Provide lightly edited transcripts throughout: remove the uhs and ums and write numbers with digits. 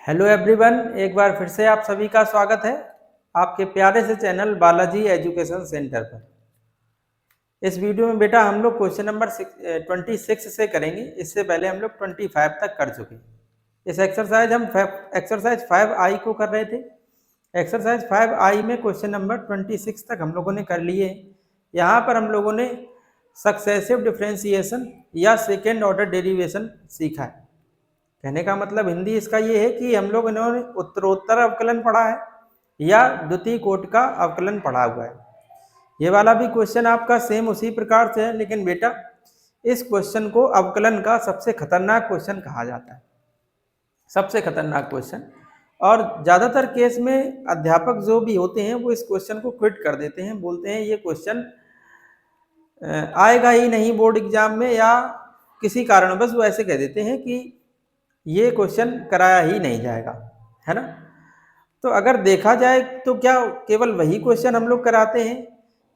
Hello everyone, एक बार फिर से आप सभी का स्वागत है आपके प्यारे से चैनल बालाजी एजुकेशन सेंटर पर। इस वीडियो में बेटा हम लोग क्वेश्चन नंबर 26 से करेंगे। इससे पहले हम लोग 25 तक कर चुके। इस एक्सरसाइज हम एक्सरसाइज 5I को कर रहे थे। एक्सरसाइज 5I में क्वेश्चन नंबर 26 तक हम लोगों ने कर लिए हैं। यहाँ पर हम लोगों ने सक्सेसिव डिफ्रेंसिएशन या सेकेंड ऑर्डर डेरिवेशन सीखा है। कहने का मतलब हिंदी इसका ये है कि हम लोग इन्होंने उत्तरोत्तर अवकलन पढ़ा है या द्वितीय कोटि का अवकलन पढ़ा हुआ है। ये वाला भी क्वेश्चन आपका सेम उसी प्रकार से है, लेकिन बेटा इस क्वेश्चन को अवकलन का सबसे खतरनाक क्वेश्चन कहा जाता है, सबसे खतरनाक क्वेश्चन। और ज़्यादातर केस में अध्यापक जो भी होते हैं वो इस क्वेश्चन को क्विट कर देते हैं, बोलते हैं ये क्वेश्चन आएगा ही नहीं बोर्ड एग्जाम में, या किसी कारणवश वो ऐसे कह देते हैं कि ये क्वेश्चन कराया ही नहीं जाएगा, है ना। तो अगर देखा जाए तो क्या केवल वही क्वेश्चन हम लोग कराते हैं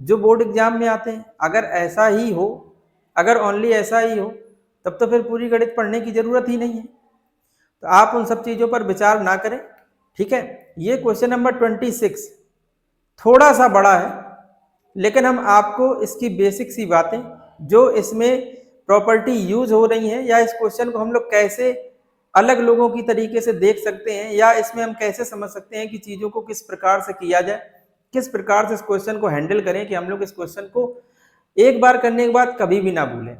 जो बोर्ड एग्जाम में आते हैं? अगर ऐसा ही हो, अगर ओनली ऐसा ही हो, तब तो फिर पूरी गणित पढ़ने की जरूरत ही नहीं है। तो आप उन सब चीज़ों पर विचार ना करें, ठीक है। ये क्वेश्चन नंबर 26 थोड़ा सा बड़ा है, लेकिन हम आपको इसकी बेसिक सी बातें जो इसमें प्रॉपर्टी यूज हो रही हैं, या इस क्वेश्चन को हम लोग कैसे अलग लोगों की तरीके से देख सकते हैं, या इसमें हम कैसे समझ सकते हैं कि चीज़ों को किस प्रकार से किया जाए, किस प्रकार से इस क्वेश्चन को हैंडल करें कि हम लोग इस क्वेश्चन को एक बार करने के बाद कभी भी ना भूलें।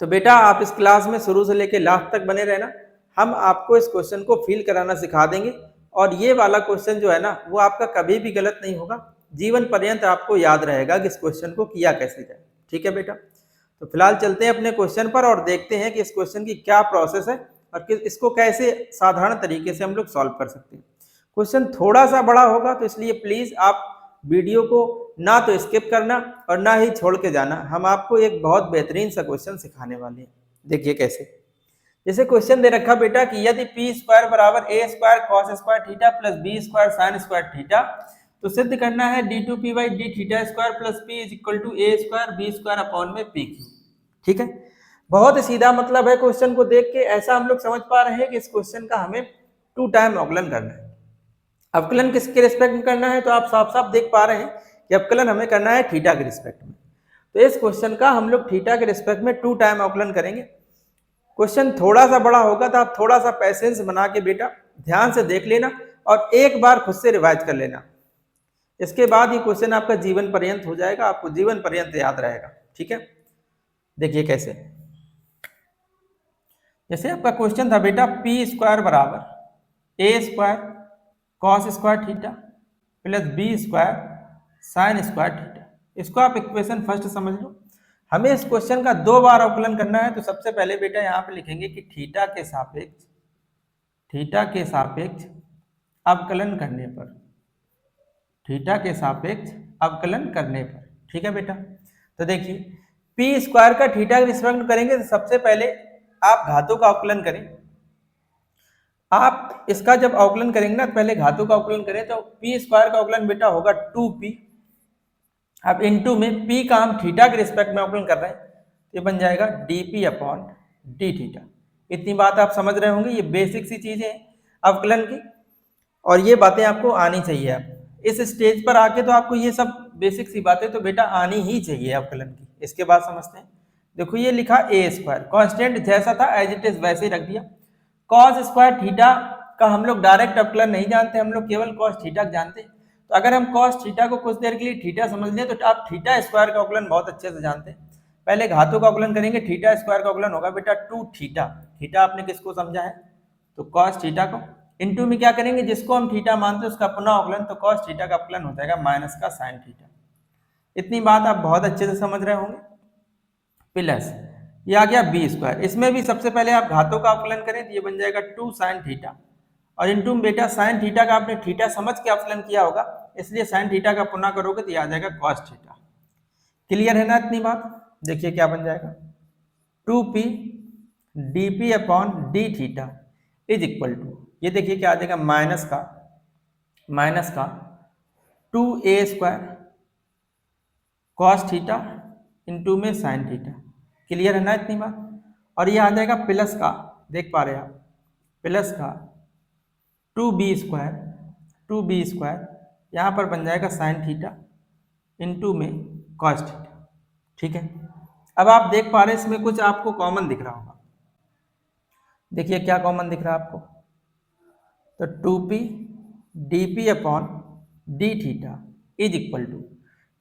तो बेटा आप इस क्लास में शुरू से लेकर लास्ट तक बने रहना। हम आपको इस क्वेश्चन को फील कराना सिखा देंगे, और ये वाला क्वेश्चन जो है ना वो आपका कभी भी गलत नहीं होगा, जीवन पर्यंत आपको याद रहेगा कि इस क्वेश्चन को किया कैसे जाए, ठीक है बेटा। तो फिलहाल चलते हैं अपने क्वेश्चन पर और देखते हैं कि इस क्वेश्चन की क्या प्रोसेस है और इसको कैसे साधारण तरीके से हम लोग सॉल्व कर सकते हैं। क्वेश्चन थोड़ा सा बड़ा होगा, तो इसलिए प्लीज आप वीडियो को ना तो स्किप करना और ना ही छोड़ के जाना। हम आपको एक बहुत बेहतरीन सा क्वेश्चन सिखाने वाले हैं। देखिए कैसे। जैसे क्वेश्चन दे रखा बेटा कि यदि पी स्क्वायर बराबर A square cos square theta plus B square sine square theta, तो सिद्ध करना है d2p by d theta square plus P is equal to A square B square upon में पी क्यू। ठीक है, बहुत सीधा मतलब है। क्वेश्चन को देख के ऐसा हम लोग समझ पा रहे हैं कि इस क्वेश्चन का हमें 2 टाइम अवकलन करना है। अवकलन किसके रिस्पेक्ट में करना है? तो आप साफ साफ देख पा रहे हैं कि अवकलन हमें करना है थीटा के रिस्पेक्ट में। तो इस क्वेश्चन का हम लोग थीटा के रिस्पेक्ट में 2 टाइम अवकलन करेंगे। क्वेश्चन थोड़ा सा बड़ा होगा, तो आप थोड़ा सा पैसेंस बना के बेटा ध्यान से देख लेना और एक बार खुद से रिवाइज कर लेना। इसके बाद ये क्वेश्चन आपका जीवन पर्यंत हो जाएगा, आपको जीवन पर्यंत याद रहेगा। ठीक है, देखिए कैसे। जैसे आपका क्वेश्चन था बेटा पी स्क्वायर बराबर A square cos square theta plus B square sine square theta. इसको आप इक्वेशन फर्स्ट समझ लो। हमें इस क्वेश्चन का 2 बार अवकलन करना है। तो सबसे पहले बेटा यहाँ पे लिखेंगे कि थीटा के सापेक्ष अवकलन करने पर, थीटा के सापेक्ष अवकलन करने पर। ठीक है बेटा, तो देखिए पी स्क्वायर का थीटा के रिस्पेक्ट में करेंगे तो सबसे पहले आप घातों का अवकलन करें। आप इसका जब अवकलन करेंगे ना, पहले घातों का अवकलन करें, तो पी स्क्वायर का अवकलन बेटा होगा 2p। अब इनटू में p का हम थीटा के रिस्पेक्ट में अवकलन कर रहे हैं, ये बन जाएगा dp अपॉन डी थीटा। इतनी बात आप समझ रहे होंगे, ये बेसिक सी चीजें हैं अवकलन की, और ये बातें आपको आनी चाहिए। आप इस स्टेज पर आके तो आपको ये सब बेसिक सी बातें तो बेटा आनी ही चाहिए अवकलन की। इसके बाद समझते हैं। देखो ये लिखा ए स्क्वायर कांस्टेंट जैसा था एज इट इज वैसे ही रख दिया। कॉस स्क्वायर थीटा का हम लोग डायरेक्ट अवकलन नहीं जानते, हम लोग केवल कॉस थीटा जानते हैं। तो अगर हम कॉस थीटा को कुछ देर के लिए थीटा समझ लें तो आप थीटा स्क्वायर का अवकलन बहुत अच्छे से जानते हैं। पहले घातों का अवकलन करेंगे, थीटा स्क्वायर का अवकलन होगा बेटा 2 थीटा। थीटा आपने किसको समझा है? तो कॉस थीटा को। इनटू में क्या करेंगे, जिसको हम थीटा मानते हैं उसका पुनः अवकलन, तो कॉस थीटा का अवकलन हो जाएगा माइनस का साइन थीटा। इतनी बात आप बहुत अच्छे से समझ रहे होंगे। प्लस ये आ गया बी स्क्वायर, इसमें भी सबसे पहले आप घातों का अवकलन करें तो ये बन जाएगा 2 साइन थीटा, और इनटू बेटा साइन थीटा का आपने थीटा समझ के अवकलन किया होगा, इसलिए साइन थीटा का पुनः करोगे तो ये आ जाएगा कॉस थीटा। क्लियर है ना इतनी बात? देखिए क्या बन जाएगा 2p dp upon D theta is equal to, ये देखिए क्या आ जाएगा माइनस का 2a square cos theta into में साइन थीटा। क्लियर है ना इतनी बात? और ये आ जाएगा प्लस का, देख पा रहे हैं आप, प्लस का 2b स्क्वायर यहाँ पर बन जाएगा साइन थीटा इंटू में कॉस थीटा। ठीक है, अब आप देख पा रहे हैं इसमें कुछ आपको कॉमन दिख रहा होगा। देखिए क्या कॉमन दिख रहा है आपको, तो 2p dp upon D theta is equal to,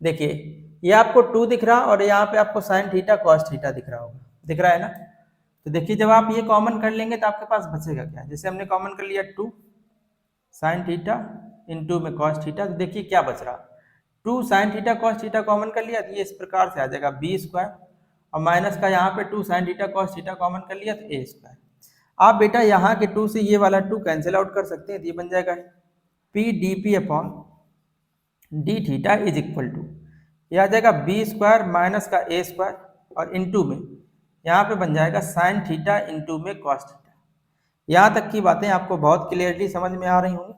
देखिए ये आपको 2 दिख रहा और यहाँ पे आपको साइन थीटा कॉस थीटा दिख रहा होगा, दिख रहा है ना। तो देखिए जब आप ये कॉमन कर लेंगे तो आपके पास बचेगा क्या, जैसे हमने कॉमन कर लिया 2 साइन थीटा इंटू में कॉस थीटा, तो देखिए क्या बच रहा, 2 sine theta cos theta common कर लिया तो ये इस प्रकार से आ जाएगा बी स्क्वायर, और माइनस का यहाँ पे 2 sine theta cos theta common कर लिया तो ए स्क्वायर। आप बेटा यहाँ के 2 से ये वाला 2 कैंसिल आउट कर सकते हैं, तो ये बन जाएगा p d p upon D theta is equal to, ये आ जाएगा बी स्क्वायर माइनस का ए स्क्वायर और इंटू में यहाँ पे बन जाएगा साइन थीटा इंटू में कॉस थीटा। यहाँ तक की बातें आपको बहुत क्लियरली समझ में आ रही होंगी।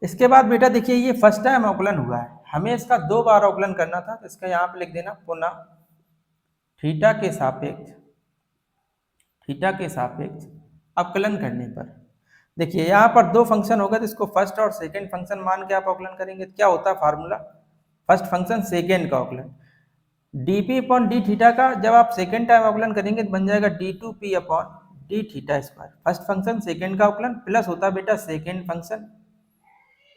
इसके बाद बेटा देखिए ये फर्स्ट टाइम अवकलन हुआ है, हमें इसका 2 बार अवकलन करना था, तो इसका यहाँ पे लिख देना पुनः थीटा के सापेक्ष अवकलन करने पर। देखिए यहाँ पर 2 फंक्शन होगा तो इसको फर्स्ट और सेकंड फंक्शन मान के आप अवकलन करेंगे, तो क्या होता है फार्मूला, फर्स्ट फंक्शन सेकंड का अवकलन dp अपॉन डी थीटा का, जब आप सेकंड टाइम अवकलन करेंगे तो बन जाएगा d2p upon D theta square. First function second का अवकलन प्लस होता है बेटा सेकंड फंक्शन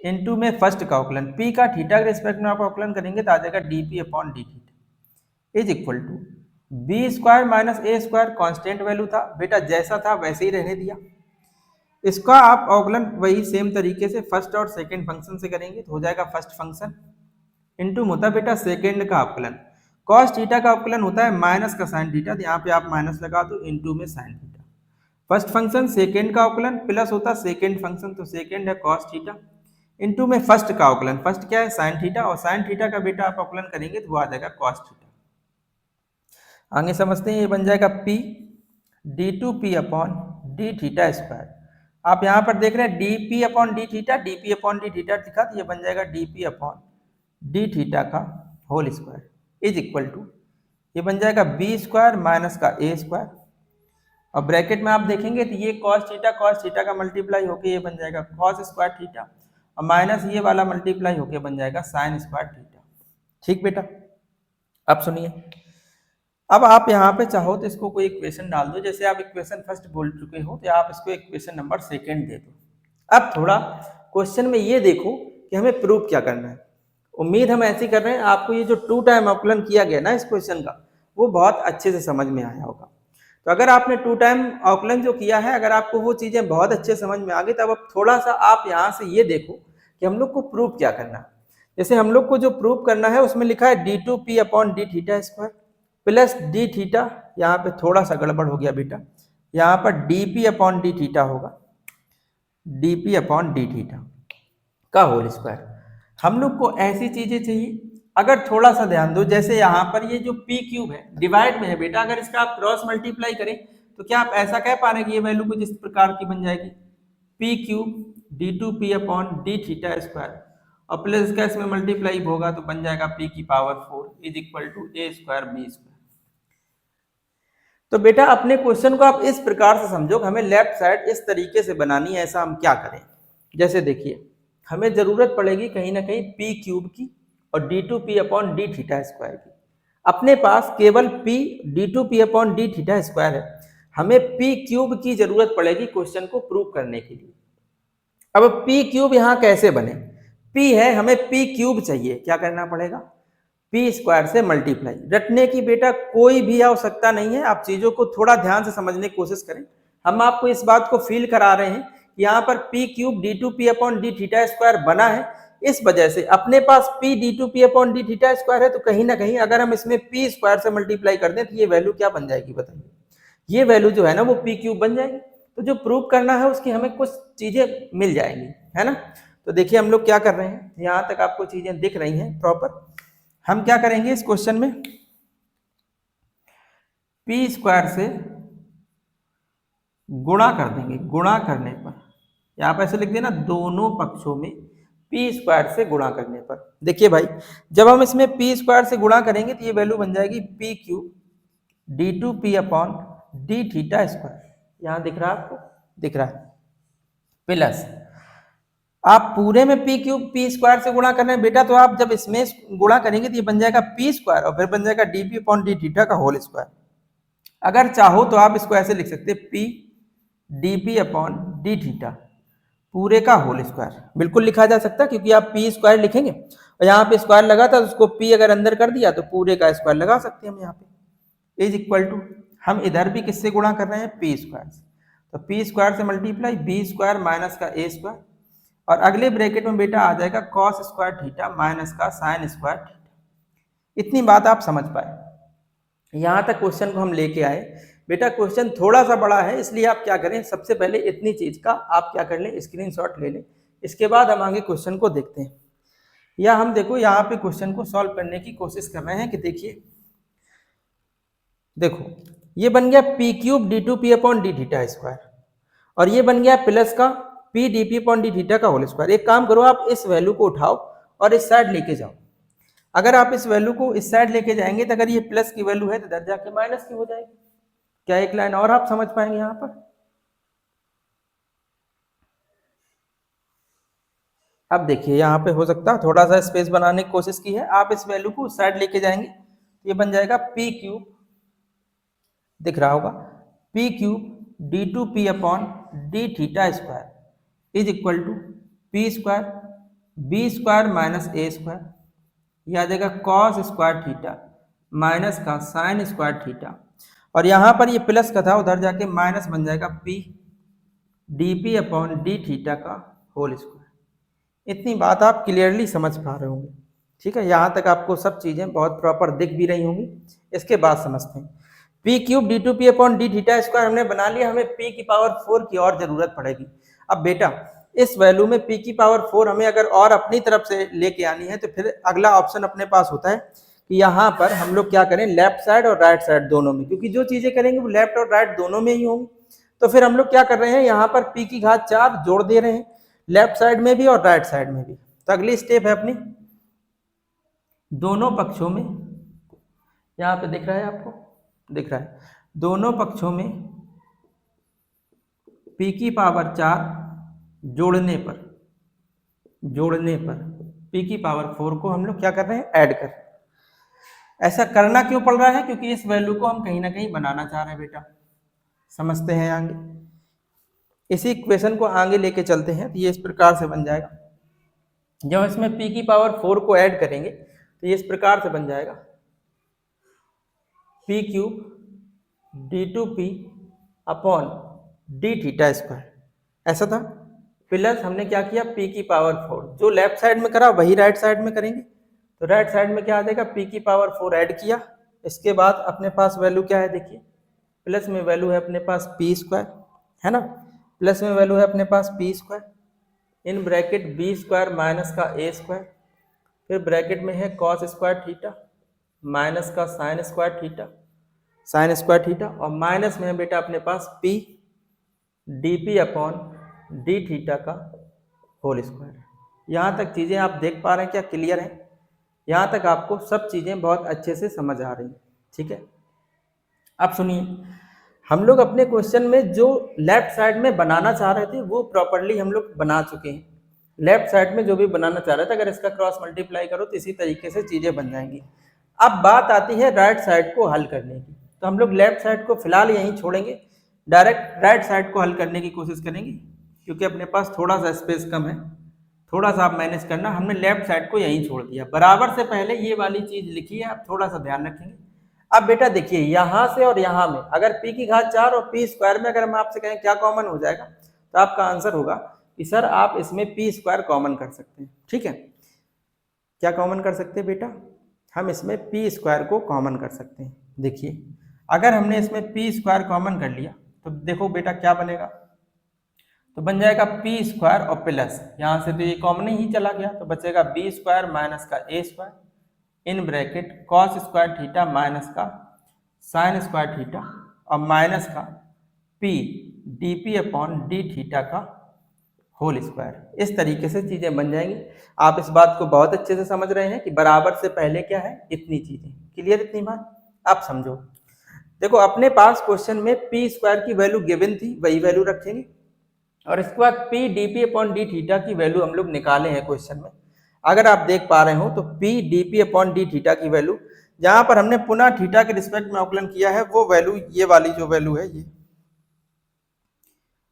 इनटू में फर्स्ट का अवकलन, p का थीटा के रिस्पेक्ट में आप अवकलन करेंगे तो आ जाएगा dp upon D theta is equal to b square minus a square, constant value था बेटा, जैसा था वैसे ही रहने दिया। इसका आप अवकलन वही सेम तरीके से फर्स्ट और सेकंड फंक्शन से करेंगे तो हो जाएगा फर्स्ट फंक्शन इनटू होता है बेटा सेकंड का अवकलन, कॉस थीटा का अवकलन होता है माइनस का साइन थीटा, तो यहाँ पे आप माइनस लगा दो इंटू में sine theta. First function second का अवकलन प्लस होता है सेकंड फंक्शन, तो सेकंड है कॉस थीटा इंटू में फर्स्ट का अवकलन, फर्स्ट क्या है साइन थीटा, और साइन थीटा का बेटा आप अवकलन करेंगे तो वो आ जाएगा कॉस थीटा। आगे समझते हैं, ये बन जाएगा p d2p upon D theta square. आप यहाँ पर देख रहे हैं dp upon D theta, dp upon D theta दिखा, तो ये बन जाएगा dp अपॉन डी थीटा का whole square is equal to, ये बन जाएगा बी स्क्वायर माइनस का ए स्क्वायर, और ब्रैकेट में आप देखेंगे तो ये कॉस थीटा का मल्टीप्लाई होके ये बन जाएगा कॉस स्क्वायर थीटा, और माइनस ये वाला मल्टीप्लाई होके बन जाएगा साइन स्क्वायर थीटा। ठीक बेटा, अब सुनिए, अब आप यहाँ पे चाहो तो इसको कोई इक्वेशन डाल दो, जैसे आप इक्वेशन फर्स्ट बोल चुके हो तो आप इसको इक्वेशन नंबर सेकंड दे दो। अब थोड़ा क्वेश्चन में ये देखो कि हमें प्रूफ क्या करना है। उम्मीद हम ऐसी कर रहे हैं आपको ये जो 2 टाइम अवकलन किया गया ना इस क्वेश्चन का, वो बहुत अच्छे से समझ में आया होगा। तो अगर आपने 2 टाइम अवकलन जो किया है, अगर आपको वो चीजें बहुत अच्छे समझ में आ गई, तब अब थोड़ा सा आप यहाँ से ये देखो कि हम लोग को प्रूफ क्या करना है। जैसे हम लोग को जो प्रूफ करना है उसमें लिखा है d2p upon D theta square plus D theta, यहाँ पे थोड़ा सा गड़बड़ हो गया बेटा, यहाँ पर dp अपॉन डी थीटा होगा, dp अपॉन डी थीटा का होल स्क्वायर। हम लोग को ऐसी चीजें चाहिए, अगर थोड़ा सा ध्यान दो, जैसे यहाँ पर ये जो p क्यूब है डिवाइड में है बेटा, अगर इसका आप क्रॉस मल्टीप्लाई करें तो क्या आप ऐसा कह पा रहे हैं कि ये वैल्यू कुछ इस प्रकार की बन जाएगी, p cube d2p upon D theta square, और प्लस इसका इसमें मल्टीप्लाई होगा तो बन जाएगा p की power 4 is equal to a square b square. तो बेटा अपने क्वेश्चन को आप इस प्रकार से समझो कि हमें लेफ्ट साइड इस तरीके से बनानी है। ऐसा हम क्या करें, जैसे देखिए हमें जरूरत पड़ेगी कहीं ना कहीं p क्यूब की और d2p upon D theta square की। अपने पास केवल p d2p upon D theta square है, हमें p क्यूब की जरूरत पड़ेगी क्वेश्चन को प्रूव करने के लिए। अब p क्यूब यहाँ कैसे बने, p है, हमें p क्यूब चाहिए, क्या करना पड़ेगा, p स्क्वायर से मल्टीप्लाई। रटने की बेटा कोई भी आवश्यकता नहीं है, आप चीजों को थोड़ा ध्यान से समझने की कोशिश करें। हम आपको इस बात को फील करा रहे हैं, यहाँ पर p cube d2p upon D theta square बना है, इस वजह से अपने पास p d2p upon D theta square है, तो कहीं ना कहीं अगर हम इसमें p स्क्वायर से मल्टीप्लाई कर दें तो ये वैल्यू क्या बन जाएगी बताइए, ये वैल्यू जो है ना वो p क्यूब बन जाएगी। तो जो प्रूव करना है उसकी हमें कुछ चीजें मिल जाएंगी, है ना। तो देखिए हम लोग क्या कर रहे हैं, यहाँ तक आपको चीजें दिख रही हैं प्रॉपर। हम क्या करेंगे इस क्वेश्चन में, p स्क्वायर से गुणा कर देंगे, गुणा करने पर यहाँ पर ऐसे लिख देना दोनों पक्षों में p स्क्वायर से गुणा करने पर। देखिए भाई जब हम इसमें p स्क्वायर से गुणा करेंगे तो ये वैल्यू बन जाएगी p cube d2p upon D theta square. यहाँ दिख रहा है आपको, दिख रहा है। प्लस आप पूरे में पी क्यूब पी स्क्वायर से गुणा कर रहे हैं बेटा, तो आप जब इसमें गुणा करेंगे तो ये बन जाएगा पी स्क्वायर और फिर बन जाएगा डीपी अपॉन डी थीटा का होल स्क्वायर। अगर चाहो तो आप इसको ऐसे लिख सकते हैं P DP upon D theta पूरे का होल स्क्वायर, बिल्कुल लिखा जा सकता है क्योंकि आप पी स्क्वायर लिखेंगे और यहाँ पे स्क्वायर लगा था तो उसको पी अगर अंदर कर दिया तो पूरे का स्क्वायर लगा सकते हैं हम यहाँ पे। इज इक्वल टू हम इधर भी किससे गुणा कर रहे हैं पी स्क्वायर से, तो पी स्क्वायर से मल्टीप्लाई बी स्क्वायर माइनस का ए स्क्वायर और अगले ब्रैकेट में बेटा आ जाएगा कॉस स्क्वायर थीटा माइनस का साइन स्क्वायर थीटा। इतनी बात आप समझ पाए। यहां तक क्वेश्चन को हम लेके आए बेटा। क्वेश्चन थोड़ा सा बड़ा है इसलिए आप क्या करें, सबसे पहले इतनी चीज का आप क्या कर लें, स्क्रीनशॉट ले लें, इसके बाद हम आगे क्वेश्चन को देखते हैं। या हम देखो यहाँ पे क्वेश्चन को सॉल्व करने की कोशिश कर रहे हैं कि देखिए, देखो ये बन गया p cube d two p upon D theta square और ये बन गया प्लस का p d p upon D theta का होल स्क्वायर। एक काम करो, आप इस वैल्यू को उठाओ और इस साइड लेके जाओ। अगर आप इस वैल्यू को इस साइड लेके जाएंगे तो अगर ये प्लस की वैल्यू है तो इधर जाके माइनस की हो जाएगी। क्या एक लाइन और आप समझ पाएंगे यहाँ पर? अब देखिए यहाँ पे हो सकता है थोड़ा सा स्पेस बनाने की कोशिश की है, आप इस वैल्यू को उस साइड लेके जाएंगे तो ये बन जाएगा पी क्यूब, दिख रहा होगा, p cube d two p upon D theta square is equal to p square B square minus a square, यह आ जाएगा कॉस स्क्वायर थीटा माइनस का साइन स्क्वायर थीटा और यहाँ पर ये प्लस का था उधर जाके माइनस बन जाएगा p d p upon D theta का होल स्क्वायर। इतनी बात आप क्लियरली समझ पा रहे होंगे, ठीक है। यहाँ तक आपको सब चीज़ें बहुत प्रॉपर दिख भी रही होंगी। इसके बाद समझते हैं p cube d two p upon D theta square हमने बना लिया, हमें पी की पावर 4 की और जरूरत पड़ेगी। अब बेटा इस वैल्यू में पी की पावर 4 हमें अगर और अपनी तरफ से लेके आनी है तो फिर अगला ऑप्शन अपने पास होता है कि यहाँ पर हम लोग क्या करें, लेफ्ट साइड और राइट साइड दोनों में, क्योंकि जो चीजें करेंगे वो लेफ्ट और राइट दोनों में ही होंगी। तो फिर हम लोग क्या कर रहे हैं, यहाँ पर पी की घात 4 जोड़ दे रहे हैं लेफ्ट साइड में भी और राइट साइड में भी। तो अगली स्टेप है अपनी दोनों पक्षों में, यहाँ पे दिख रहा है आपको, दिख रहा है, दोनों पक्षों में p की पावर 4 जोड़ने पर p की पावर 4 को हम लोग क्या कर रहे हैं, ऐड कर। ऐसा करना क्यों पड़ रहा है, क्योंकि इस वैल्यू को हम कहीं ना कहीं बनाना चाह रहे हैं बेटा, समझते हैं। आगे इसी इक्वेशन को आगे लेके चलते हैं तो ये इस प्रकार से बन जाएगा, जब इसमें p की पावर 4 को ऐड करेंगे तो ये इस प्रकार से बन जाएगा p cube d two p upon D theta square, ऐसा था। प्लस हमने क्या किया, p की पावर 4 जो लेफ्ट साइड में करा वही राइट साइड में करेंगे, तो राइट साइड में क्या आ जाएगा, p की पावर 4 ऐड किया। इसके बाद अपने पास वैल्यू क्या है, देखिए प्लस में वैल्यू है अपने पास p स्क्वायर, है ना, प्लस में वैल्यू है अपने पास p square, in bracket b square minus का a स्क्वायर, फिर ब्रैकेट में है कॉस स्क्वायर थीटा माइनस का साइन स्क्वायर थीटा और माइनस में है बेटा अपने पास p dp upon D theta का होल स्क्वायर। यहाँ तक चीज़ें आप देख पा रहे हैं, क्या क्लियर है? यहाँ तक आपको सब चीज़ें बहुत अच्छे से समझ आ रही हैं, ठीक है। अब सुनिए, हम लोग अपने क्वेश्चन में जो लेफ्ट साइड में बनाना चाह रहे थे वो प्रॉपरली हम लोग बना चुके हैं। लेफ्ट साइड में जो भी बनाना चाह रहे थे अगर इसका क्रॉस मल्टीप्लाई करो तो इसी तरीके से चीज़ें बन जाएंगी। अब बात आती है राइट साइड को हल करने की, तो हम लोग लेफ्ट साइड को फिलहाल यहीं छोड़ेंगे, डायरेक्ट राइट साइड को हल करने की कोशिश करेंगे, क्योंकि अपने पास थोड़ा सा स्पेस कम है, थोड़ा सा आप मैनेज करना। हमने लेफ्ट साइड को यहीं छोड़ दिया, बराबर से पहले ये वाली चीज लिखी है, आप थोड़ा सा ध्यान रखेंगे। अब बेटा देखिए यहाँ से और यहाँ में अगर p की घात 4 और p स्क्वायर में अगर हम आपसे कहें क्या कॉमन हो जाएगा, तो आपका आंसर होगा कि सर आप इसमें p स्क्वायर कॉमन कर सकते हैं, ठीक है। क्या कॉमन कर सकते हैं बेटा, हम इसमें p स्क्वायर को कॉमन कर सकते हैं। देखिए अगर हमने इसमें p स्क्वायर कॉमन कर लिया तो देखो बेटा क्या बनेगा, तो बन जाएगा p स्क्वायर और प्लस यहाँ से तो ये कॉमन ही चला गया, तो बचेगा b स्क्वायर माइनस का a square in bracket cos square theta minus का साइन स्क्वायर थीटा और माइनस का p dp upon D theta का होल स्क्वायर। इस तरीके से चीजें बन जाएंगी। आप इस बात को बहुत अच्छे से समझ रहे हैं कि बराबर से पहले क्या है, इतनी चीजें क्लियर, इतनी बात आप समझो। देखो अपने पास क्वेश्चन में p स्क्वायर की वैल्यू गिवन थी, वही वैल्यू रखेंगे, और इसके बाद P d p upon D theta की वैल्यू हम लोग निकाले हैं क्वेश्चन में। अगर आप देख पा रहे हो तो P d p upon D theta की वैल्यू जहां पर हमने पुनः थीटा के रिस्पेक्ट में अवकलन किया है वो वैल्यू, ये वाली जो वैल्यू है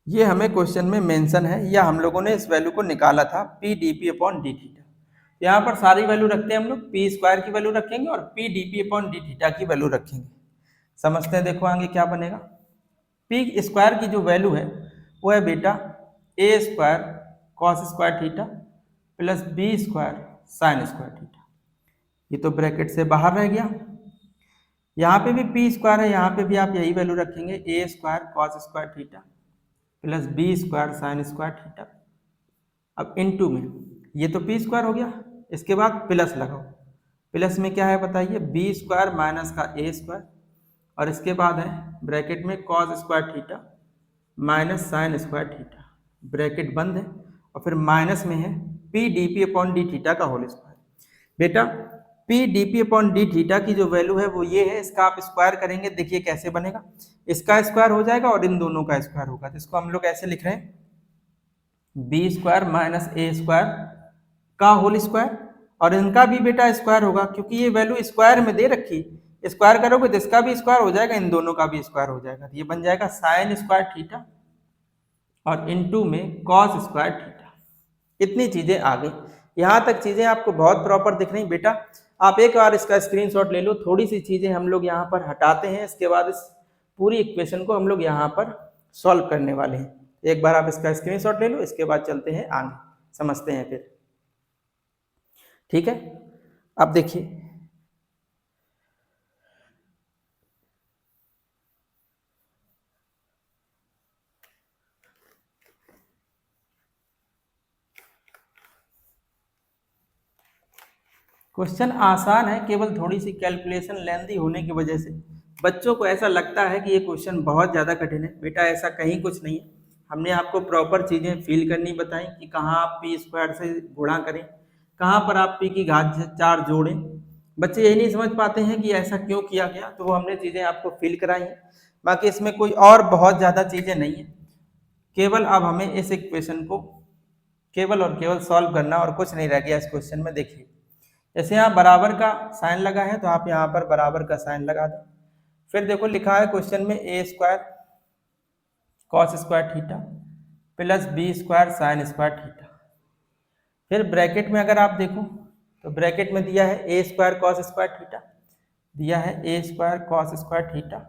ये हमें क्वेश्चन में मेंशन है, या हम लोगों ने इस वैल्यू को निकाला था P d p upon D theta. यहाँ पर सारी वैल्यू रखते हैं हम लोग, पी स्क्वायर की वैल्यू रखेंगे और P d p upon D theta की वैल्यू रखेंगे। समझते हैं, देखो आगे क्या बनेगा। पी स्क्वायर की जो वैल्यू है वो है बेटा A square cos square theta plus B square sine square theta. ये तो ब्रैकेट से बाहर रह गया। यहाँ पे भी पी स्क्वायर है, यहाँ पे भी आप यही वैल्यू रखेंगे, A square cos square theta plus B square sine square theta. अब इनटू में ये तो पी स्क्वायर हो गया, इसके बाद प्लस लगाओ। प्लस में क्या है बताइए, बी स्क्वायर माइनस का ए स्क्वायर और इसके बाद है ब्रैकेट में cos square theta minus sign square theta, bracket बंद है, और फिर माइनस में है P d p upon D theta का होल स्क्वायर। बेटा P d p upon D theta की जो वैल्यू है वो ये है, इसका आप स्क्वायर करेंगे, देखिए कैसे बनेगा। इसका स्क्वायर हो जाएगा और इन दोनों का स्क्वायर होगा, तो इसको हम लोग ऐसे लिख रहे हैं B square minus a square का होल स्क्वायर, और इनका भी बेटा स्क्वायर होगा क्योंकि ये वैल्यू स्क्वायर में दे रखी, स्क्वायर करोगे तो इसका भी स्क्वायर हो जाएगा, इन दोनों का भी स्क्वायर हो जाएगा, तो ये बन जाएगा साइन स्क्वायर थीटा और इनटू में कॉस स्क्वायर थीटा। इतनी चीजें आ गई। यहाँ तक चीजें आपको बहुत प्रॉपर दिख रही बेटा। आप एक बार इसका स्क्रीनशॉट ले लो, थोड़ी सी चीजें हम लोग यहाँ पर हटाते हैं, इसके बाद इस पूरी इक्वेशन को हम लोग यहाँ पर सॉल्व करने वाले हैं। एक बार आप इसका स्क्रीनशॉट ले लो, इसके बाद चलते हैं आगे, समझते हैं फिर, ठीक है। अब देखिए क्वेश्चन आसान है, केवल थोड़ी सी कैलकुलेशन लेंथी होने की वजह से बच्चों को ऐसा लगता है कि ये क्वेश्चन बहुत ज़्यादा कठिन है। बेटा ऐसा कहीं कुछ नहीं है, हमने आपको प्रॉपर चीज़ें फील करनी बताई कि कहाँ आप पी स्क्वायर से गुणा करें, कहाँ पर आप पी की घात 4 जोड़ें। बच्चे यही नहीं समझ पाते हैं कि ऐसा क्यों किया गया, तो वो हमने चीज़ें आपको फील कराई हैं। बाकी इसमें कोई और बहुत ज़्यादा चीज़ें नहीं है, केवल अब हमें इस इक्वेशन को केवल और केवल सॉल्व करना, और कुछ नहीं रह गया इस क्वेश्चन में। देखिए जैसे यहाँ बराबर का साइन लगा है तो आप यहाँ पर बराबर का साइन लगा दें। फिर देखो लिखा है क्वेश्चन में A square cos square theta plus B square sine square theta. फिर ब्रैकेट में अगर आप देखो तो ब्रैकेट में दिया है A square cos square theta, दिया है A square cos square theta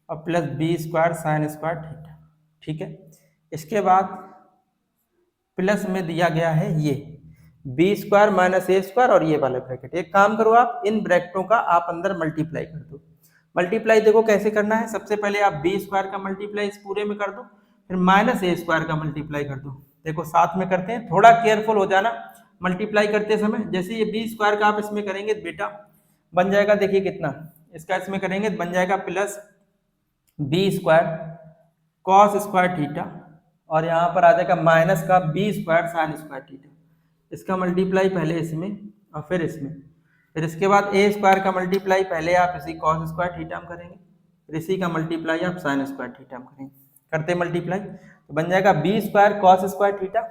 और plus B square sine square theta, ठीक है। इसके बाद प्लस में दिया गया है ये B square minus a square और ये वाला ब्रैकेट। एक काम करो आप इन ब्रैकेटों का आप अंदर मल्टीप्लाई कर दो। मल्टीप्लाई देखो कैसे करना है, सबसे पहले आप बी स्क्वायर का मल्टीप्लाई इस पूरे में कर दो, फिर माइनस ए स्क्वायर का मल्टीप्लाई कर दो। देखो साथ में करते हैं, थोड़ा केयरफुल हो जाना मल्टीप्लाई करते समय। जैसे ये बी स्क्वायर का आप इसमें करेंगे बेटा बन जाएगा, देखिए कितना, इसका इसमें करेंगे बन जाएगा plus B square cos square theta और यहाँ पर आ जाएगा माइनस का B square sine square theta. इसका मल्टीप्लाई पहले इसमें और फिर इसमें, फिर इसके बाद ए स्क्वायर का मल्टीप्लाई पहले आप इसी कॉस स्क्वायर थीटा में करेंगे, फिर इसी का मल्टीप्लाई आप साइन स्क्वायर थीटा में करेंगे। करते मल्टीप्लाई तो बन जाएगा b square cos square theta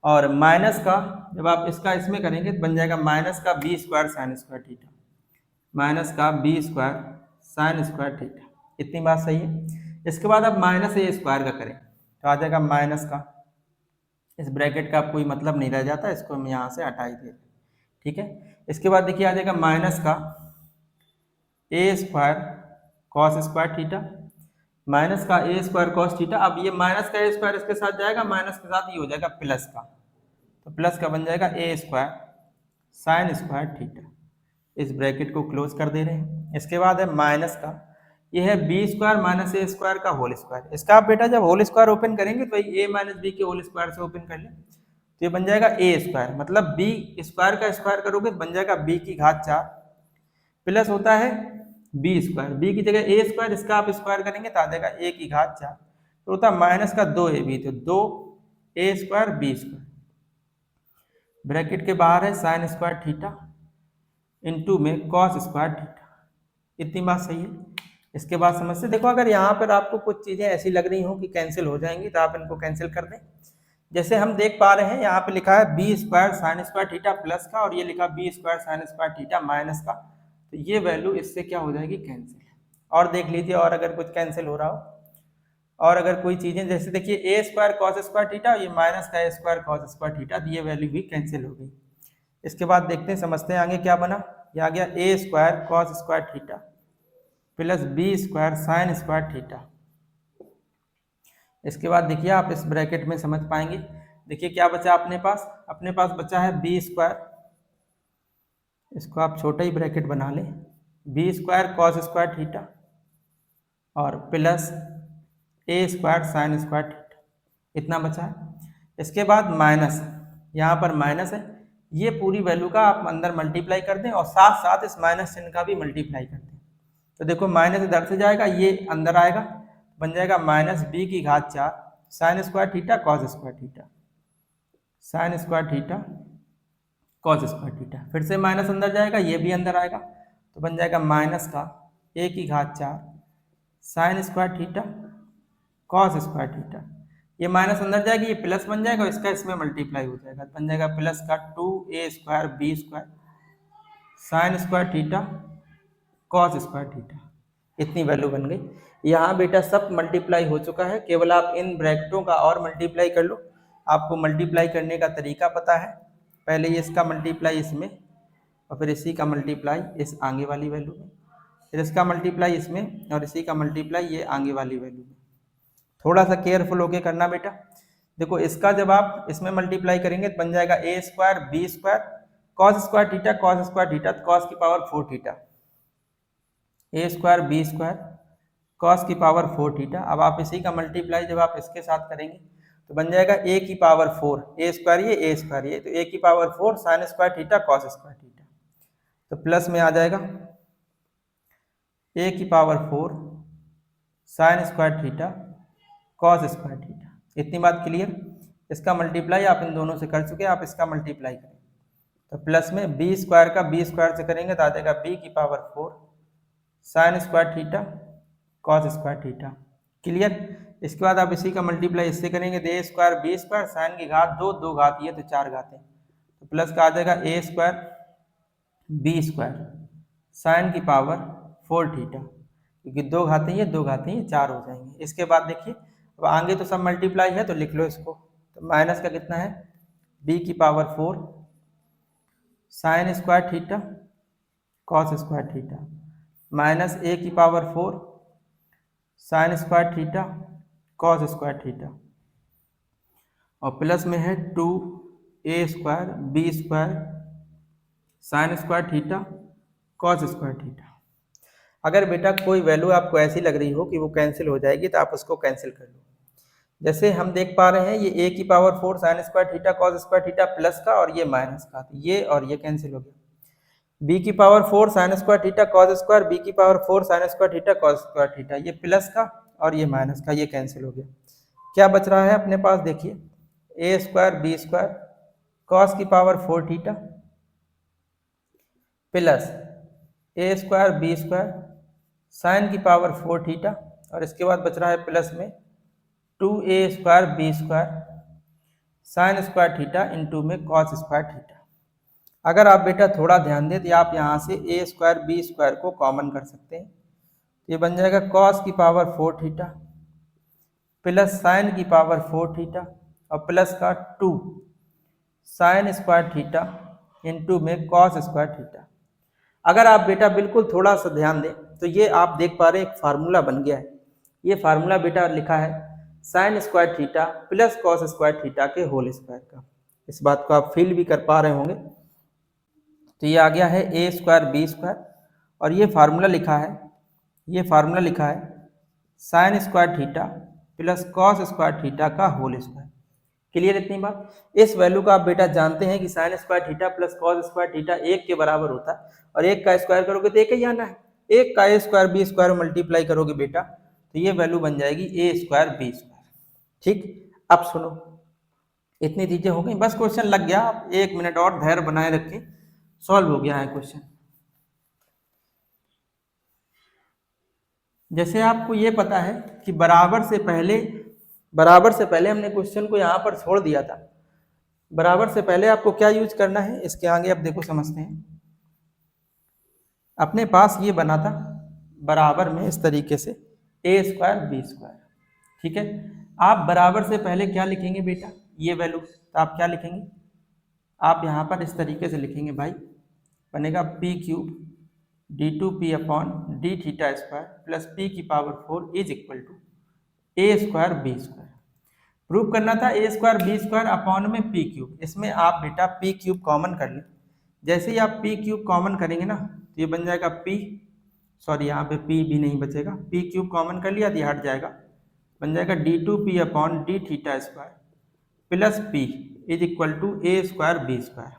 और माइनस का जब आप इसका इसमें करेंगे तो बन जाएगा माइनस का B square sine square theta, minus का B square sine square theta. इतनी बात सही है। इसके बाद आप माइनस ए स्क्वायर का करें तो आ जाएगा माइनस का, इस ब्रैकेट का कोई मतलब नहीं रह जाता, इसको हम यहाँ से हटा ही दे, ठीक है। इसके बाद देखिए आ जाएगा माइनस का A square cos square theta, minus का ए स्क्वायर कॉस थीटा। अब ये माइनस का ए स्क्वायर इसके साथ जाएगा, माइनस के साथ ये हो जाएगा प्लस का, तो प्लस का बन जाएगा A square sine square theta. इस ब्रैकेट को क्लोज कर दे रहे हैं। इसके बाद है माइनस का, ये है b square minus a square का होल स्क्वायर। इसका आप बेटा जब होल स्क्वायर ओपन करेंगे तो ए माइनस बी के होल स्क्वायर से ओपन कर लें तो ये बन जाएगा ए स्क्वायर, मतलब बी स्क्वायर का स्क्वायर करोगे तो बन जाएगा बी की घात 4 प्लस होता है बी स्क्वायर, बी की जगह ए स्क्वायर, इसका आप स्क्वायर करेंगे तो आ जाएगा ए की घात 4, तो होता है माइनस का 2ab, तो 2 ए स्क्वायर बी स्क्वायर। ब्रैकेट के बाहर है साइन स्क्वायर थीटा इनटू में कॉस स्क्वायर थीटा। इतनी बात सही है। इसके बाद समझते, देखो अगर यहाँ पर आपको कुछ चीज़ें ऐसी लग रही हो कि कैंसिल हो जाएंगी तो आप इनको कैंसिल कर दें। जैसे हम देख पा रहे हैं यहाँ पे लिखा है b square sine square theta plus का, और ये लिखा b square sine square theta minus का, तो ये वैल्यू इससे क्या हो जाएगी, कैंसिल। और देख लीजिए और अगर कुछ कैंसिल हो रहा हो, और अगर कोई चीजें जैसे देखिए ए स्क्वायर कॉस स्क्वायर थीटा, ये माइनस का A square cos square theta, ये वैल्यू भी कैंसिल हो गई। इसके बाद देखते हैं, समझते हैं आगे क्या बना। ये आ गया A square cos square theta plus B square sine square theta. इसके बाद देखिए आप इस ब्रैकेट में समझ पाएंगे, देखिए क्या बचा अपने पास बचा है बी स्क्वायर, इसको आप छोटा ही ब्रैकेट बना लें, b square cos square theta और plus a square sine square theta, इतना बचा है। इसके बाद माइनस, यहाँ पर माइनस है, ये पूरी वैल्यू का आप अंदर मल्टीप्लाई कर दें और साथ साथ इस माइनस चिन्ह का भी मल्टीप्लाई कर दें। तो देखो माइनस इधर से जाएगा, ये अंदर आएगा, बन जाएगा माइनस बी की घात 4 sine square theta cos square theta, sign square theta cos square theta. फिर से माइनस अंदर जाएगा, ये भी अंदर आएगा, तो बन जाएगा माइनस का ए की घात 4 sine square theta cos square theta. ये माइनस अंदर जाएगी, ये प्लस बन जाएगा, इसका इसमें मल्टीप्लाई हो जाएगा, बन जाएगा प्लस का 2a square B square sine square theta cos square theta. इतनी वैल्यू बन गई। यहाँ बेटा सब मल्टीप्लाई हो चुका है, केवल आप इन ब्रैकेटों का और मल्टीप्लाई कर लो। आपको मल्टीप्लाई करने का तरीका पता है, पहले ये इसका मल्टीप्लाई इसमें और फिर इसी का मल्टीप्लाई इस आगे वाली वैल्यू में, फिर इसका मल्टीप्लाई इसमें और इसी का मल्टीप्लाई ये आगे वाली वैल्यू में। थोड़ा सा केयरफुल होके करना बेटा। देखो इसका जब आप इसमें मल्टीप्लाई करेंगे तो बन जाएगा A square B square cos square theta cos square theta, cos की power 4 theta, A square B square cos की पावर 4 थीटा। अब आप इसी का मल्टीप्लाई जब आप इसके साथ करेंगे तो बन जाएगा ए की पावर 4, ए स्क्वायर ये ए स्क्वायर ये, तो ए की power 4 sine square theta cos square theta, तो प्लस में आ जाएगा ए की power 4 sine square theta cos square theta. इतनी बात क्लियर। इसका मल्टीप्लाई आप इन दोनों से कर चुके हैं, आप इसका मल्टीप्लाई करें तो प्लस में बी स्क्वायर का बी स्क्वायर से करेंगे तो आ जाएगा बी की power 4 sine square theta cos square theta. Clear. इसके बाद आप इसी का मल्टीप्लाई इससे करेंगे तो ए स्क्वायर बी स्क्वायर साइन की घात 2, 2 घात ये तो 4 घातें, तो प्लस का आ जाएगा A square B square sine की पावर 4 थीटा, क्योंकि 2 घातें ये 2 घातें ये 4 हो जाएंगे। इसके बाद देखिए अब आगे तो सब मल्टीप्लाई है तो लिख लो इसको, तो माइनस का कितना है बी की power 4 sine square theta cos square theta minus A की power 4 sine square theta cos square theta, और प्लस में है 2a square B square sine square theta cos square theta. अगर बेटा कोई वैल्यू आपको ऐसी लग रही हो कि वो कैंसिल हो जाएगी तो आप उसको कैंसिल कर लो। जैसे हम देख पा रहे हैं ये a की power 4 sine square theta cos square theta plus का और ये माइनस का, तो ये और ये कैंसिल हो गया। b की power 4 sine square theta cos square, b की power 4 sine square theta cos square theta, ये प्लस का और ये माइनस का, ये कैंसिल हो गया। क्या बच रहा है अपने पास, देखिए a square B square cos की power 4 theta plus a square B square sine की पावर 4 थीटा, और इसके बाद बच रहा है प्लस में 2a square B square sine square theta into में कॉस स्क्वायर थीटा। अगर आप बेटा थोड़ा ध्यान दें तो आप यहाँ से a स्क्वायर बी स्क्वायर को कॉमन कर सकते हैं, ये बन जाएगा कॉस की पावर 4 थीटा प्लस साइन की पावर 4 थीटा और प्लस का 2 साइन स्क्वायर थीटा इंटू में कॉस स्क्वायर थीटा। अगर आप बेटा बिल्कुल थोड़ा सा ध्यान दें तो ये आप देख पा रहे हैं एक फार्मूला बन गया है। ये फार्मूला बेटा लिखा है sign square theta plus cos square theta के होल स्क्वायर का। इस बात को आप फील भी कर पा रहे होंगे। तो ये आ गया है ए स्क्वायर बी स्क्वायर, और ये फार्मूला लिखा है sign square theta plus cos square theta का होल स्क्वायर। क्लियर इतनी बात। इस वैल्यू का आप बेटा जानते हैं कि sign square theta plus cos square theta 1 के बराबर होता है, और 1 का स्क्वायर करोगे तो 1 ही आना है। 1 का A square B square multiply करोगे बेटा तो ये वैल्यू बन जाएगी ए स्क्वायर बी स्क्वायर। ठीक, अब सुनो, इतनी चीजें हो गई, बस क्वेश्चन लग गया। आप 1 मिनट और धैर्य बनाए रखें, सॉल्व हो गया है क्वेश्चन। जैसे आपको ये पता है कि बराबर से पहले हमने क्वेश्चन को यहाँ पर छोड़ दिया था। बराबर से पहले आपको क्या यूज करना है, इसके आगे अब देखो समझते हैं। अपने पास ये बना था बराबर में इस तरीके से a स्क्वायर b स्क्वायर, ठीक है। आप बराबर से पहले क्या लिखेंगे बेटा, ये वैल्यू, तो आप क्या लिखेंगे, आप यहाँ पर इस तरीके से लिखेंगे भाई, बनेगा p cube d2p upon D theta square plus p की power 4 is equal to a square b square. Prove करना था a square b square upon में p क्यूब। इसमें आप बेटा p क्यूब कॉमन कर लें। जैसे ही आप p क्यूब कॉमन करेंगे ना, तो ये बन जाएगा यहाँ पे p भी नहीं बचेगा, p क्यूब कॉमन कर लिया तो ये हट जाएगा, बन जाएगा d2p upon D theta square plus p is equal to a square b square.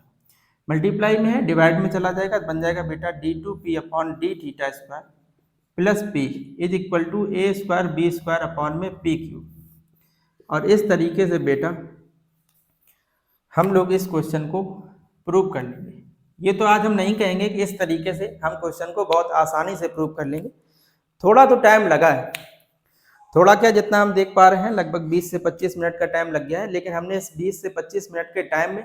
Multiply में है, डिवाइड में चला जाएगा, बन जाएगा बेटा d2p upon D theta square plus p is equal to a square b square upon में p cube. और इस तरीके से बेटा हम लोग इस क्वेश्चन को प्रूव कर लेंगे। ये तो आज हम नहीं कहेंगे कि इस तरीके से हम क्वेश्चन को बहुत आसानी से प्रूव कर लेंगे, थोड़ा तो टाइम लगा है। थोड़ा क्या, जितना हम देख पा रहे हैं लगभग 20 से 25 मिनट का टाइम लग गया है, लेकिन हमने इस 20 से 25 मिनट के टाइम में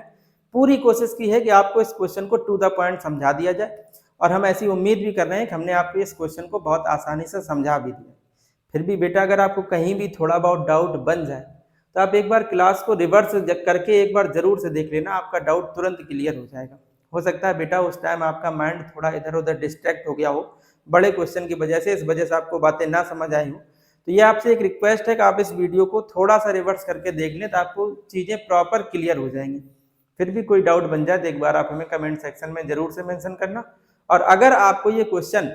पूरी कोशिश की है कि आपको इस क्वेश्चन को टू द पॉइंट समझा दिया जाए। और हम ऐसी उम्मीद भी कर रहे हैं कि हमने आपको इस क्वेश्चन को बहुत आसानी से समझा भी दिया। फिर भी बेटा अगर आपको कहीं भी थोड़ा बहुत डाउट बन जाए तो आप एक बार क्लास को रिवर्स करके एक बार जरूर से देख लेना, आपका डाउट तुरंत क्लियर हो जाएगा। हो सकता है बेटा उस टाइम आपका माइंड थोड़ा इधर उधर डिस्ट्रैक्ट हो गया हो बड़े क्वेश्चन की वजह से, इस वजह से आपको बातें ना समझ आई हो। तो ये आपसे एक रिक्वेस्ट है कि आप इस वीडियो को थोड़ा सा रिवर्स करके देख लें, तो आपको चीज़ें प्रॉपर क्लियर हो जाएंगी। फिर भी कोई डाउट बन जाए तो एक बार आप हमें कमेंट सेक्शन में जरूर से मेंशन करना। और अगर आपको ये क्वेश्चन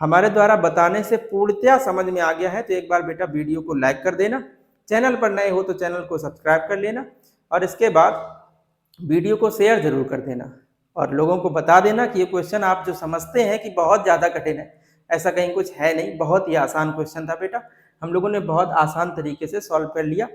हमारे द्वारा बताने से पूर्णतया समझ में आ गया है तो एक बार बेटा वीडियो को लाइक कर देना, चैनल पर नए हो तो चैनल को सब्सक्राइब कर लेना, और इसके बाद वीडियो को शेयर जरूर कर देना और लोगों को बता देना कि ये क्वेश्चन आप जो समझते हैं कि बहुत ज़्यादा कठिन है, ऐसा कहीं कुछ है नहीं, बहुत ही आसान क्वेश्चन था बेटा। हम लोगों ने बहुत आसान तरीके से सॉल्व कर लिया,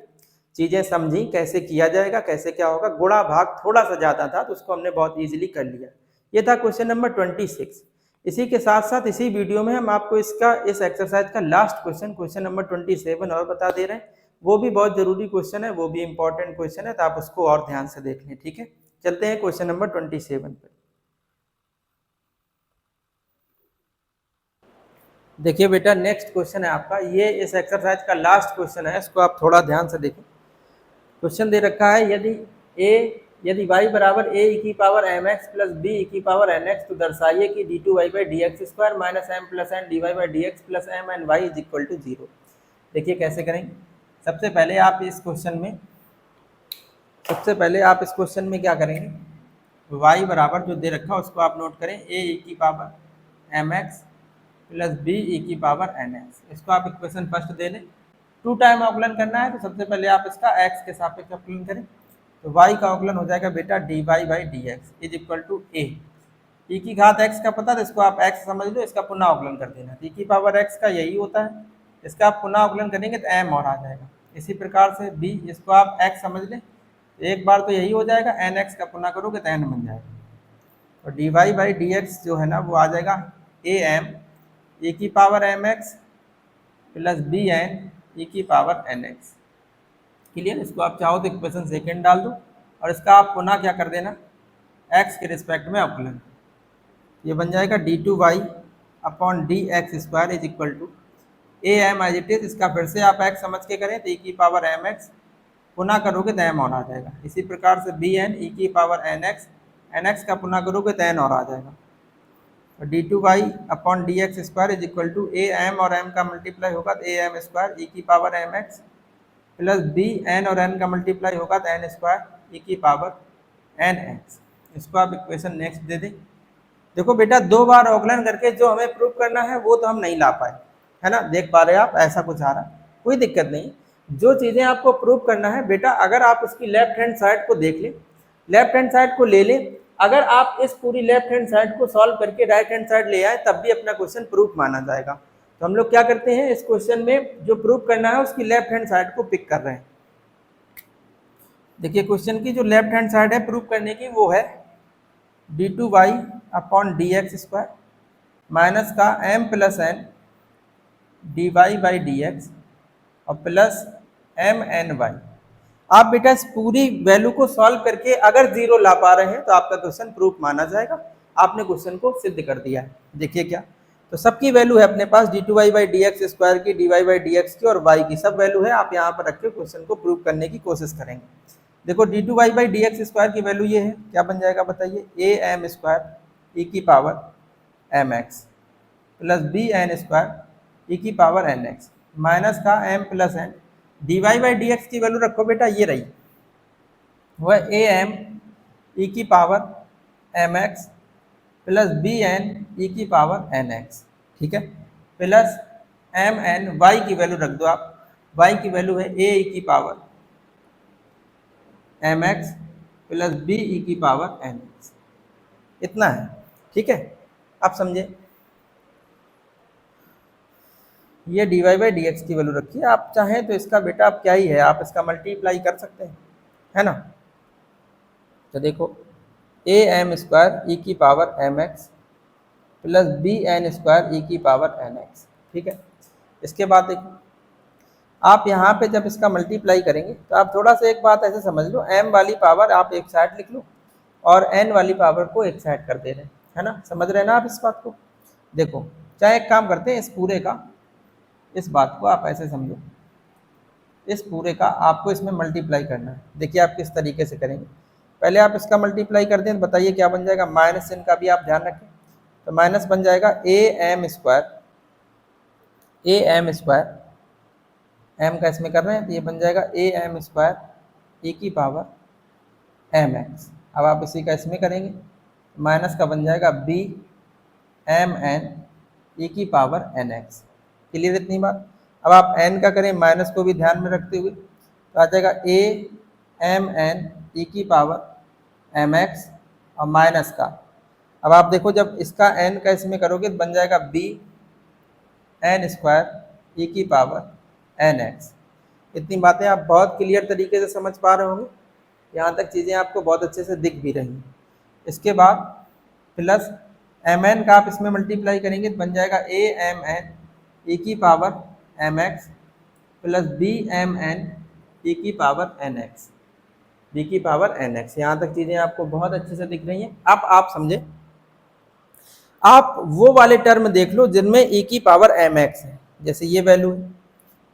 चीज़ें समझी कैसे किया जाएगा, कैसे क्या होगा। गुणा भाग थोड़ा सा ज़्यादा था तो उसको हमने बहुत ईजिली कर लिया। ये था क्वेश्चन नंबर 26। इसी के साथ साथ इसी वीडियो में हम आपको इस एक्सरसाइज का लास्ट क्वेश्चन नंबर 27 और बता दे रहे हैं। वो भी बहुत जरूरी क्वेश्चन है, वो भी इंपॉर्टेंट क्वेश्चन है, तो आप उसको और ध्यान से देख लें, ठीक है। चलते हैं क्वेश्चन नंबर 27 पे। देखिए बेटा नेक्स्ट क्वेश्चन है आपका, ये इस एक्सरसाइज का लास्ट क्वेश्चन है, इसको आप थोड़ा ध्यान से देखें। क्वेश्चन दे रखा है यदि y बराबर a की पावर mx प्लस b की पावर nx, तो दर्शाइए कि d2y by D X square minus M plus N D Y by D X plus M N Y is equal to 0। देखिए कैसे करेंगे। सबसे पहले आप इस क्वेश्चन में क्या करेंगे, y बराबर जो दे रखा है उसको आप नोट करें, a e की power mx plus b e की पावर nx, इसको आप इक्वेशन फर्स्ट दे लें। 2 टाइम अवकलन करना है तो सबसे पहले आप इसका x के सापेक्ष अवकलन करें, तो y का अवकलन हो जाएगा बेटा dy by D X is equal to a। e की घात x का पता, तो इसको आप x समझ लो, इसका पुनः अवकलन कर देना। e की पावर x का यही होता है, इसका आप पुनः अवकलन करेंगे तो m और आ जाएगा। इसी प्रकार से b, इसको आप x समझ लें, एक बार तो यही हो जाएगा, nx का पुनः करोगे तो n बन जाएगा। और dy बाई डी एक्स जो है ना वो आ जाएगा am e की power mx plus bn e की पावर nx। क्लियर। इसको आप चाहो तो इक्वेशन सेकेंड डाल दो और इसका आप पुनः क्या कर देना, x के रिस्पेक्ट में अवकलन। ये बन जाएगा d2y upon D X square is equal to am as it is, इसका फिर से आप x समझ के करें तो e की पावर mx, पुनः करोगे तो m और आ जाएगा। इसी प्रकार से bn e की पावर nx का पुनः करोगे तो n और आ जाएगा। और d2y upon D X square is equal to am और m का मल्टीप्लाई होगा तो am स्क्वायर e की पावर mx प्लस bn और n का मल्टीप्लाई होगा तो n स्क्वायर e की पावर nx। इसको आप इक्वेशन नेक्स्ट दे दें। देखो बेटा 2 बार अवकलन करके जो हमें प्रूव करना है वो तो हम नहीं ला पाए, है ना, देख पा रहे हैं आप, ऐसा कुछ आ रहा, कोई दिक्कत नहीं। जो चीज़ें आपको प्रूव करना है बेटा, अगर आप उसकी लेफ्ट हैंड साइड को देख लें, लेफ्ट हैंड साइड को ले लें, अगर आप इस पूरी लेफ्ट हैंड साइड को सॉल्व करके राइट हैंड साइड ले आए तब भी अपना क्वेश्चन प्रूफ माना जाएगा। तो हम लोग क्या करते हैं, इस क्वेश्चन में जो प्रूफ करना है उसकी लेफ्ट हैंड साइड को पिक कर रहे हैं। देखिए क्वेश्चन की जो लेफ्ट हैंड साइड है प्रूफ करने की वो है d2y upon D X square minus का m प्लस n dy/dx और प्लस mny। आप बेटा इस पूरी वैल्यू को सॉल्व करके अगर 0 ला पा रहे हैं तो आपका क्वेश्चन प्रूफ माना जाएगा, आपने क्वेश्चन को सिद्ध कर दिया है। देखिए क्या, तो सबकी वैल्यू है अपने पास d2y/dx स्क्वायर की, dy/dx की और y की सब वैल्यू है। आप यहाँ पर रख के क्वेश्चन को प्रूव करने की कोशिश करेंगे। देखो d2y/dx स्क्वायर की वैल्यू ये है, क्या बन जाएगा बताइए, am स्क्वायर e की power mx plus bn square e की पावर nx माइनस का m प्लस n। dy/dx की वैल्यू रखो बेटा, ये रही, वह am e की power mx plus bn e की पावर nx, ठीक है, प्लस mn। y की वैल्यू रख दो आप, y की वैल्यू है a e की power mx plus b e की पावर nx, इतना है, ठीक है। आप समझे, ये dy/dx की वैल्यू रखिए। आप चाहें तो इसका बेटा आप क्या ही है, आप इसका मल्टीप्लाई कर सकते हैं, है ना। तो देखो am स्क्वायर e की power mx plus bn square e की पावर nx, ठीक है। इसके बाद देखो आप यहाँ पे जब इसका मल्टीप्लाई करेंगे तो आप थोड़ा सा एक बात ऐसे समझ लो, m वाली पावर आप एक साइड लिख लो और n वाली पावर को एक साइड कर दे रहे हैं, है ना। समझ रहे हैं ना आप इस बात को। देखो चाहे एक काम करते हैं, इस पूरे का, इस बात को आप ऐसे समझो, इस पूरे का आपको इसमें मल्टीप्लाई करना है। देखिए आप किस तरीके से करेंगे, पहले आप इसका मल्टीप्लाई कर दें, बताइए क्या बन जाएगा, माइनस चिन्ह का भी आप ध्यान रखें, तो माइनस बन जाएगा am स्क्वायर, m का इसमें कर रहे हैं तो ये बन जाएगा am स्क्वायर e की पावर mx। अब आप इसी का इसमें करेंगे, माइनस का बन जाएगा bmn e की पावर nx। क्लियर इतनी बात। अब आप n का करें, माइनस को भी ध्यान में रखते हुए, तो आ जाएगा amn e की पावर mx और माइनस का, अब आप देखो जब इसका n का इसमें करोगे तो बन जाएगा bn स्क्वायर e की पावर nx। इतनी बातें आप बहुत क्लियर तरीके से समझ पा रहे होंगे, यहाँ तक चीज़ें आपको बहुत अच्छे से दिख भी रही हैं। इसके बाद प्लस mn का आप इसमें मल्टीप्लाई करेंगे तो बन जाएगा amn e की power mx plus bmn e की पावर nx, b की पावर nx। यहाँ तक चीज़ें आपको बहुत अच्छे से दिख रही हैं। अब आप समझे, आप वो वाले टर्म देख लो जिनमें e की पावर mx है, जैसे ये वैल्यू है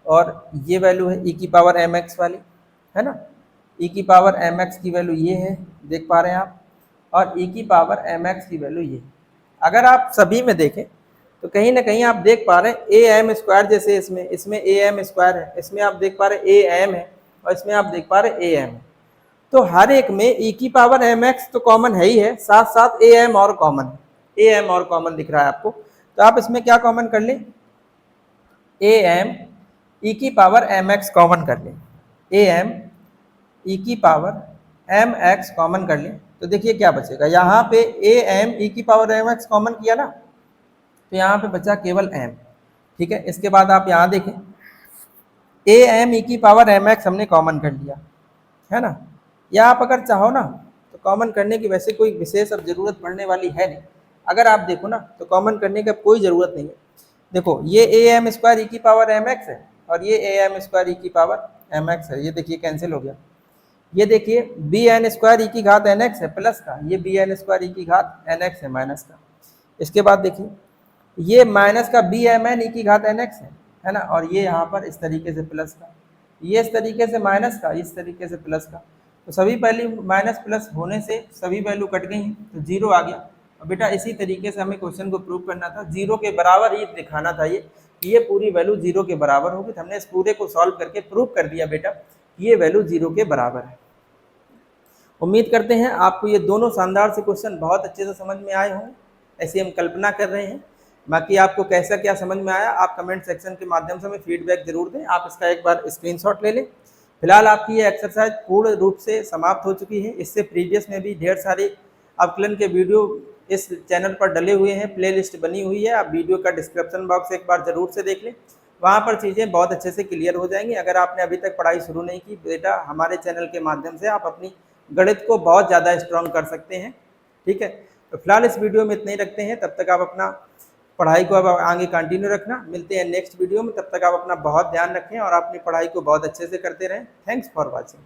और ये वैल्यू है e की पावर mx वाली, है ना। e की पावर mx की वैल्यू ये है, देख पा रहे हैं आप, और e की पावर mx की वैल्यू ये। अगर आप सभी में देखें तो कहीं ना कहीं आप देख पा रहे हैं am स्क्वायर, जैसे इसमें am स्क्वायर है, इसमें आप देख पा रहे am है और इसमें आप देख पा रहे am है। तो हर एक में e की पावर mx तो कॉमन है ही है, साथ साथ am और कॉमन है, am और कॉमन दिख रहा है आपको, तो आप इसमें क्या कॉमन कर लें, am e की पावर mx कॉमन कर लें, am e की पावर mx कॉमन कर लें, तो देखिए क्या बचेगा, यहाँ पे am e की पावर mx कॉमन किया ना, तो यहाँ पे बचा केवल m, ठीक है। इसके बाद आप यहाँ देखें am e की पावर mx हमने कॉमन कर लिया, है ना। या आप अगर चाहो ना तो कॉमन करने की वैसे कोई विशेष अब जरूरत पड़ने वाली है नहीं, अगर आप देखो ना तो कॉमन करने की कोई ज़रूरत नहीं है। देखो ये am स्क्वायर e की पावर mx है और ये am स्क्वायर e की पावर mx है, ये देखिए कैंसिल हो गया। ये देखिए bn स्क्वायर e की घात nx है प्लस का, ये bn स्क्वायर e की घात nx है माइनस का। इसके बाद देखिए ये माइनस का bmn e की घात nx है ना, और ये यहाँ पर इस तरीके से प्लस का, ये इस तरीके से माइनस का, इस तरीके से प्लस का, तो सभी वैल्यू माइनस प्लस होने से सभी वैल्यू कट गई हैं तो जीरो आ गया। और बेटा इसी तरीके से हमें क्वेश्चन को प्रूव करना था, जीरो के बराबर ही दिखाना था ये पूरी वैल्यू जीरो के बराबर होगी, तो हमने इस पूरे को सॉल्व करके प्रूव कर दिया बेटा ये वैल्यू जीरो के बराबर है। उम्मीद करते हैं आपको ये दोनों शानदार से क्वेश्चन बहुत अच्छे से समझ में आए होंगे, ऐसी हम कल्पना कर रहे हैं। बाकी आपको कैसा क्या समझ में आया आप कमेंट सेक्शन के माध्यम से हमें फीडबैक जरूर दें। आप इसका एक बार स्क्रीनशॉट ले लें। फिलहाल आपकी ये एक्सरसाइज पूर्ण रूप से समाप्त हो चुकी है। इससे प्रीवियस में भी ढेर सारे अवकलन के वीडियो इस चैनल पर डले हुए हैं, प्लेलिस्ट बनी हुई है, आप वीडियो का डिस्क्रिप्शन बॉक्स एक बार ज़रूर से देख लें, वहाँ पर चीज़ें बहुत अच्छे से क्लियर हो जाएंगी। अगर आपने अभी तक पढ़ाई शुरू नहीं की बेटा, हमारे चैनल के माध्यम से आप अपनी गणित को बहुत ज़्यादा स्ट्रॉन्ग कर सकते हैं, ठीक है। तो फिलहाल इस वीडियो में इतना ही रखते हैं, तब तक आप अपना पढ़ाई को अब आगे कंटिन्यू रखना। मिलते हैं नेक्स्ट वीडियो में, तब तक आप अपना बहुत ध्यान रखें और अपनी पढ़ाई को बहुत अच्छे से करते रहें। Thanks for watching.